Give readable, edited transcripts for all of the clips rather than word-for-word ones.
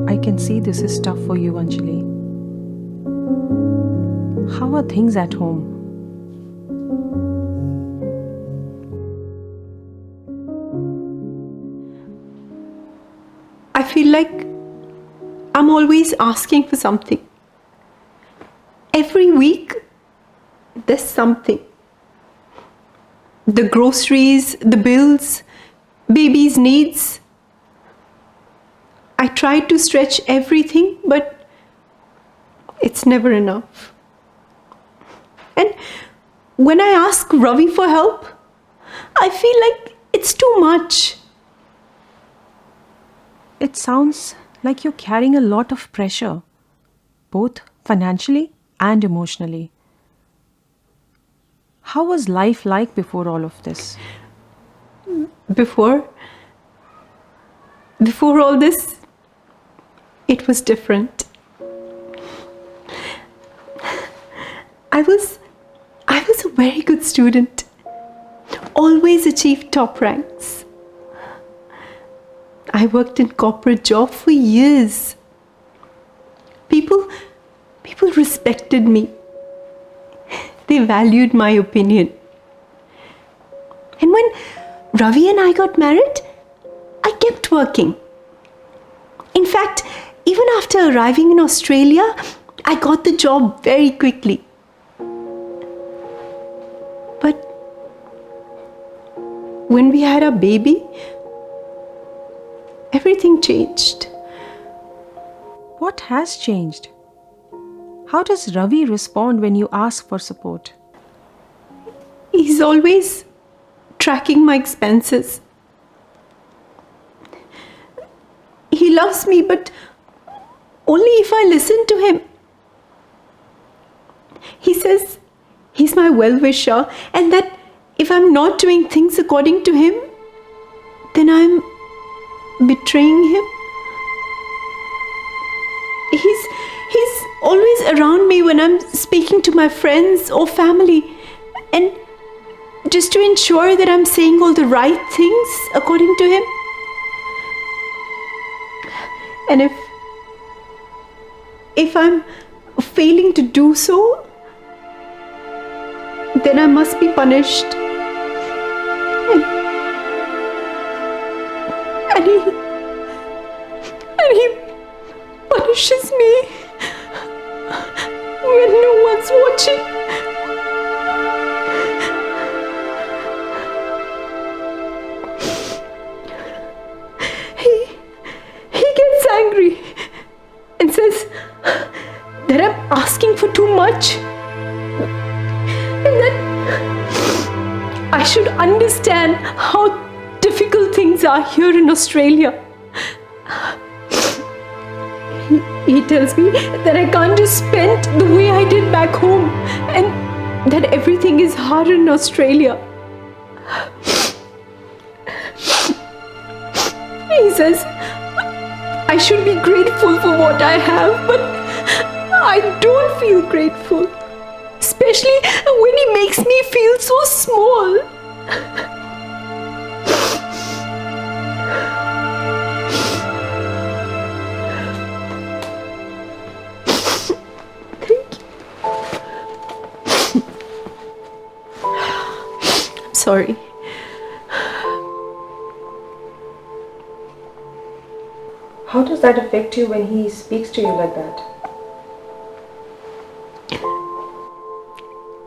I can see this is tough for you, Anjali. How are things at home? I feel like I'm always asking for something. Every week, there's something. The groceries, the bills, baby's needs. I try to stretch everything, but it's never enough. And when I ask Ravi for help, I feel like it's too much. It sounds like you're carrying a lot of pressure, both financially and emotionally. How was life like before all of this? Before all this, it was different. I was a very good student, always achieved top ranks. I worked in corporate job for years. People respected me. They valued my opinion. And when Ravi and I got married, I kept working. In fact, even after arriving in Australia, I got the job very quickly. But when we had our baby, everything changed. What has changed? How does Ravi respond when you ask for support? He's always tracking my expenses. He loves me, but only if I listen to him. He says he's my well-wisher and that if I'm not doing things according to him, then I'm betraying him. He's always around me when I'm speaking to my friends or family, and just to ensure that I'm saying all the right things according to him. And if I'm failing to do so, then I must be punished. And he punishes me when no one's watching. He gets angry and says that I'm asking for too much and that I should understand how difficult things are here in Australia. He tells me that I can't just spend the way I did back home and that everything is hard in Australia. He says I should be grateful for what I have, but I don't feel grateful, especially when he makes me feel so small. Sorry. How does that affect you when he speaks to you like that?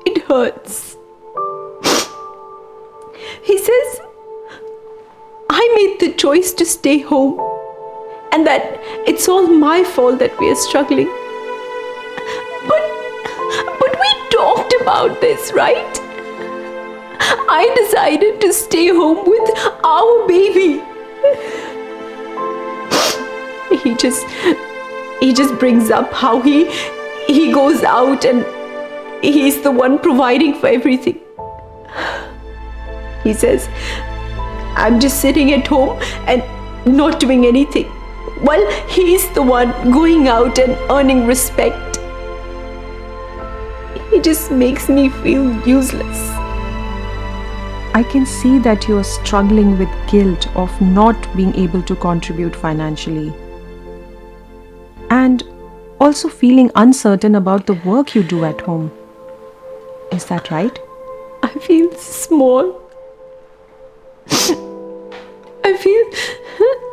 It hurts. He says I made the choice to stay home and that it's all my fault that we are struggling. But we talked about this, right? I decided to stay home with our baby. He just brings up how he goes out and he's the one providing for everything. He says, I'm just sitting at home and not doing anything, while he's the one going out and earning respect. He just makes me feel useless. I can see that you are struggling with guilt of not being able to contribute financially. And also feeling uncertain about the work you do at home. Is that right? I feel small. I feel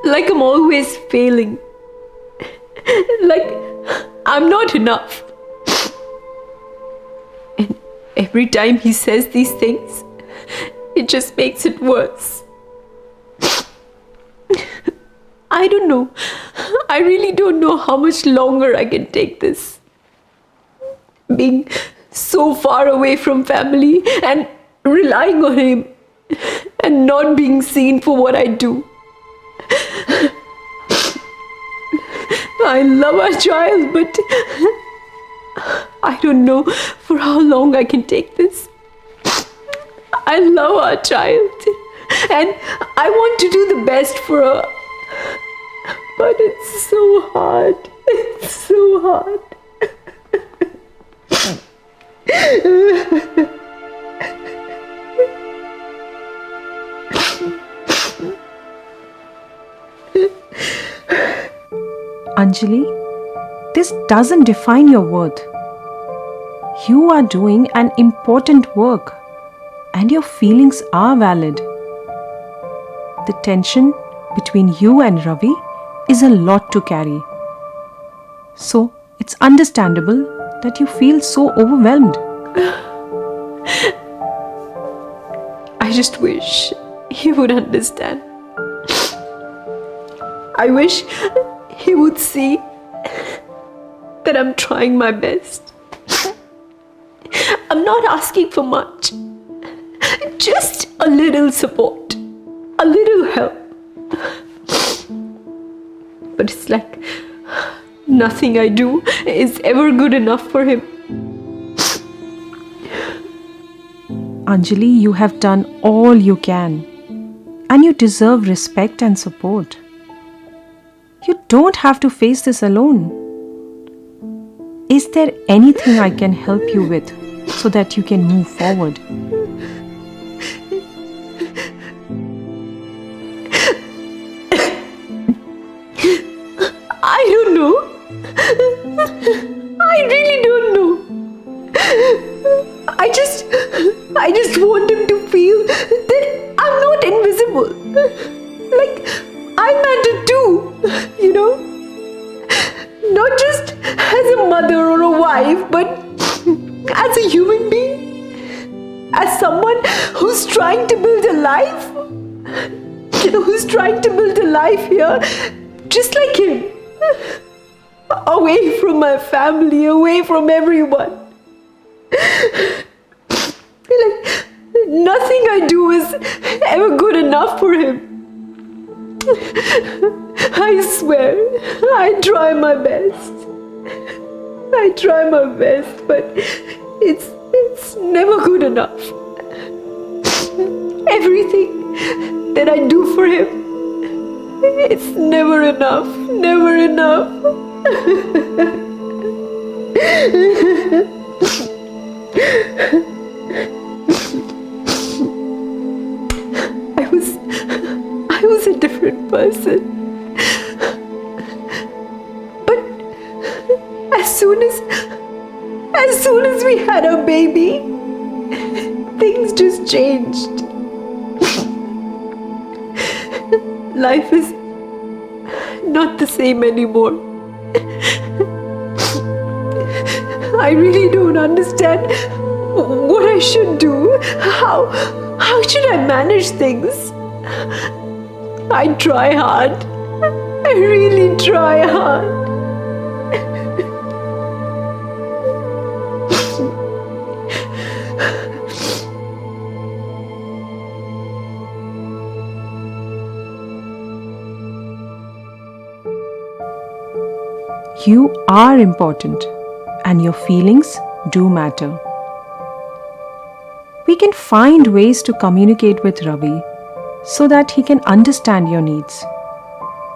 like I'm always failing. Like I'm not enough. And every time he says these things, it just makes it worse. I don't know. I really don't know how much longer I can take this. Being so far away from family and relying on him and not being seen for what I do. I love our child, but I don't know for how long I can take this. I love our child and I want to do the best for her. But it's so hard. It's so hard. Anjali, this doesn't define your worth. You are doing an important work and your feelings are valid. The tension between you and Ravi is a lot to carry. So it's understandable that you feel so overwhelmed. I just wish he would understand. I wish he would see that I'm trying my best. I'm not asking for much. Just a little support, a little help. But it's like nothing I do is ever good enough for him. Anjali, you have done all you can and you deserve respect and support. You don't have to face this alone. Is there anything I can help you with so that you can move forward? I don't know. I really don't know. I just want him to feel that I'm not invisible. Like I matter too, you know? Not just as a mother or a wife, but as a human being. As someone who's trying to build a life. Who's trying to build a life here, just like him. Away from my family, away from everyone. Like, nothing I do is ever good enough for him. I swear, I try my best. I try my best, but it's never good enough. Everything that I do for him, it's never enough, never enough. I was a different person. But as soon as we had our baby, things just changed. Life is not the same anymore. I really don't understand what I should do. How should I manage things? I try hard. I really try hard. You are important and your feelings do matter. We can find ways to communicate with Ravi so that he can understand your needs.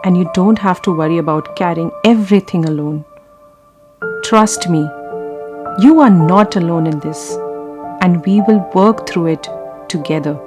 And you don't have to worry about carrying everything alone. Trust me, you are not alone in this, and we will work through it together.